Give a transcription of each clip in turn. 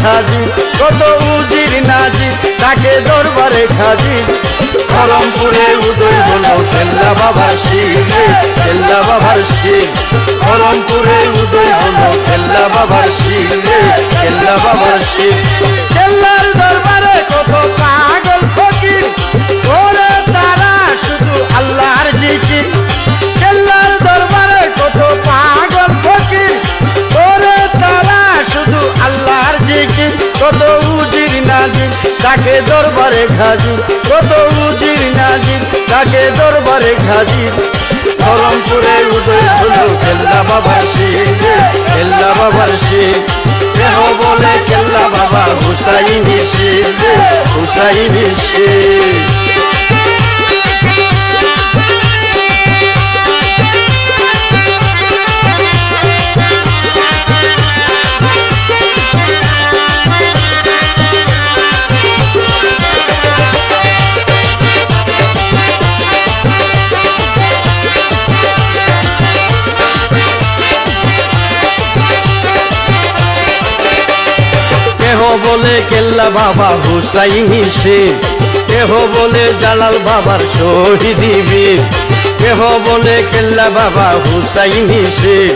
হাজির, কত উজির নাজির তাকে দরবারে হাজির। ধরমপুরে উদয় হলো কেল্লা বাবার শির, কেল্লা বাবার শির। ধরমপুরে উদয় হলো কেল্লা বাবার শির, কেল্লা বাবার শির। কেল্লার দরবারে কত পাগল ফকির, ওরে তারা শুধু আল্লাহর জিকির। কেল্লার দরবারে কত পাগল ফকির, ওরে তারা শুধু আল্লাহর জিকির। কত উজির নাজির তাকে দরবারে হাজির, কত উজির নাজির তাকে দরবারে হাজির। ধরমপুরে উদয় হলো কেল্লা বাবার শির, কেল্লা বাবার শির। কেহ বলে কেল্লা বাবা হুসাইনি শির, হুসাইনি শির। কেহ বলে কেল্লা বাবা হুসাইনি শের, কেহ বলে জালাল বাবার শহীদি বীর। কেহ বলে কেল্লা বাবা হুসাইনি শের,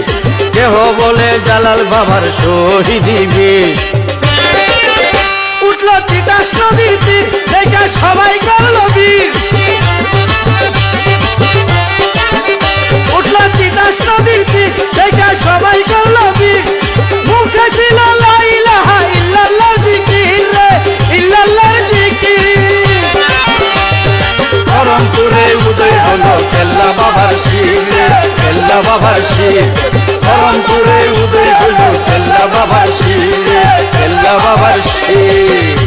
কেহ বলে জালাল বাবার শহীদি বীর। উঠল তিতাস নদীতে দেখা সবাই করল বীর, উঠল তিতাস নদীতে দেখা সবাই করল বীর। মুখে ছিল লা ইলাহা ইল্লাল্লাহর জিকির রে, ইল্লাল্লাহর জিকির। ধরমপুরে উদয় হলো কেল্লা বাবার শির, কেল্লা বাবার শির। ধরমপুরে উদয় হলো কেল্লা বাবার শির, কেল্লা বাবার শির।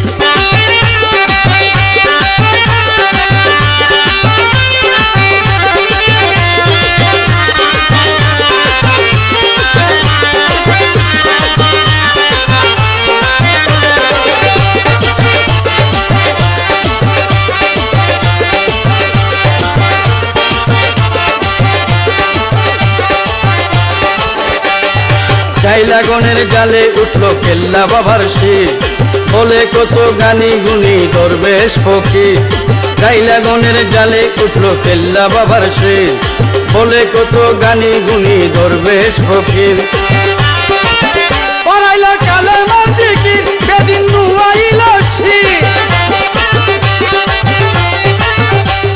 চাইলাগনের জালে উঠল কেল্লা বাবার শির, বলে কত গানি গুনি দরবেশ ফকির। চাইলাগনের জালে উঠল কেল্লা বাবার শির, বলে কত গানি গুনি দরবেশ ফকির। পড়াইল কালেমার জিকির বেদিন নুয়াইল শির,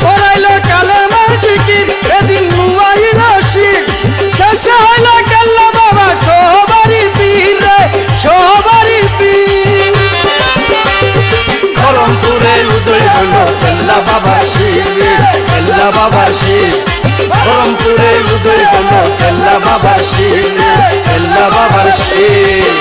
পড়াইল কালেমার জিকির বেদিন নুয়াইল শির। শেষে হইল কেল্লা বাবা সবারই পীর রে, সবারই পীর। ধরমপুরে উদয় হলো কেল্লা বাবার শির, কেল্লা বাবার শির। ধরমপুরে উদয় হলো কেল্লা বাবার শির, কেল্লা বাবার শির।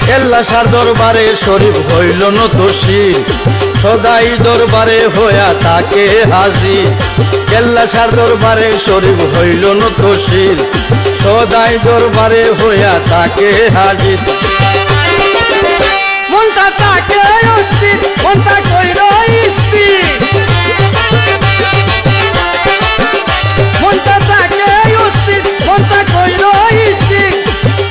কেল্লা সার দরবারে শরীফ হইল নত শির, সদাই দরবারে হইয়া তাকে হাজির। কেল্লা সার দরবারে শরীফ হইল নত শির, সদাই দরবারে হইয়া তাকে হাজির। মনটা তাকে অস্থির, মনটা কইর স্থির, মনটা তাকে অস্থির, মনটা কইর স্থির।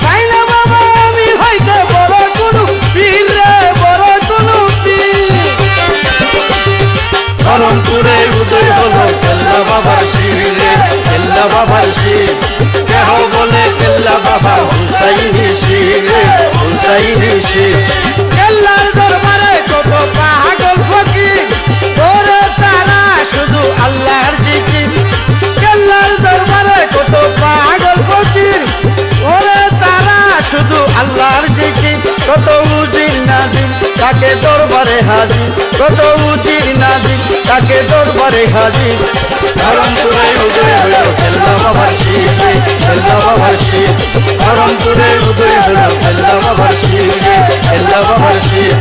চাইলা বাবা আমি হইতে বড় কোনো পীর রে, বড় কোনো পীর। ধরমপুরে উদয় হলো কেল্লা বাবার শির, কেল্লা বাবার শির। কেহ বলে কেল্লা বাবা হুসাইনি শির, হুসাইনি শির। কেল্লার দরবারে কত পাগল ফকির, ওরে তারা শুধু আল্লাহর জিকির। কেল্লার দরবারে কত পাগল ফকির, ওরে তারা শুধু আল্লাহর জিকির। কত উজির নাজির তাকে দরবারে হাজির, কত উজির নাজির তাকে দরবারে হাজির। ধরমপুরে উদয় হলো কেল্লা বাবার শির, কেল্লা বাবার শির। ধরমপুরে উদয় হলো কেল্লা বাবার শির, কেল্লা বাবার শির।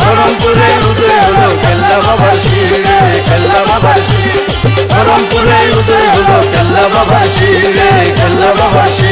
ধরমপুরে উদয় হলো কেল্লা বাবার শির, কেল্লা বাবার শির রে, কেল্লা বাবার শির।